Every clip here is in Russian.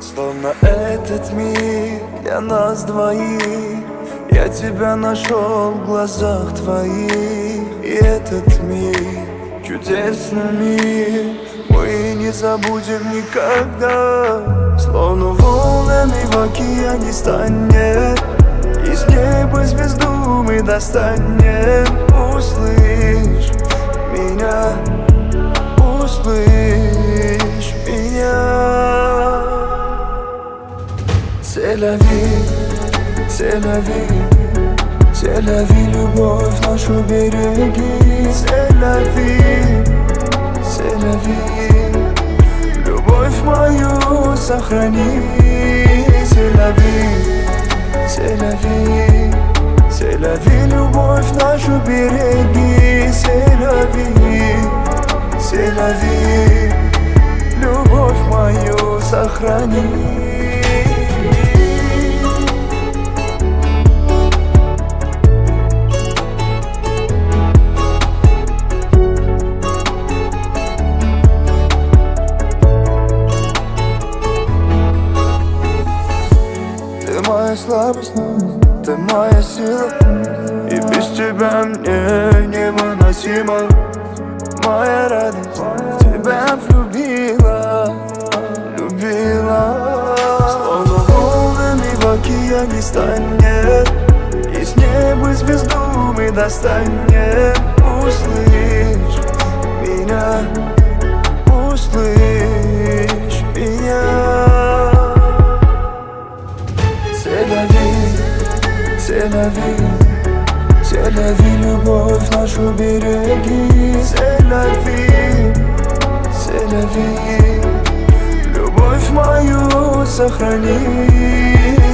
Словно этот миг для нас двоих. Я тебя нашел в глазах твоих. И этот миг, чудесный миг, мы не забудем никогда. Словно волнами в океане станет, из неба звезду мы достанем. Услышь меня, услышь меня. C'est la vie, c'est la vie, c'est la vie, любовь нашу береги. C'est la vie, c'est la vie, любовь мою сохрани. C'est la vie, c'est la vie, c'est la vie, любовь нашу береги. C'est la vie, c'est la vie, любовь мою сохрани. Ты моя слабость, ты моя сила, и без тебя мне невыносимо. Моя радость в тебя влюбила, любила. Словно волнами в океане станет, из неба звезду мы достанем. Услышь меня, услышь меня. C'est la vie, c'est la vie, c'est la vie, любовь нашу береги. C'est la vie, c'est la vie, любовь мою сохрани.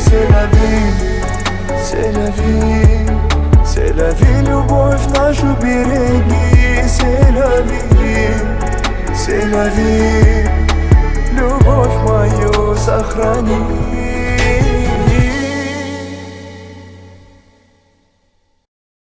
C'est la vie, c'est la vie, c'est la vie, любовь нашу береги. C'est la vie, c'est la vie, любовь мою сохрани.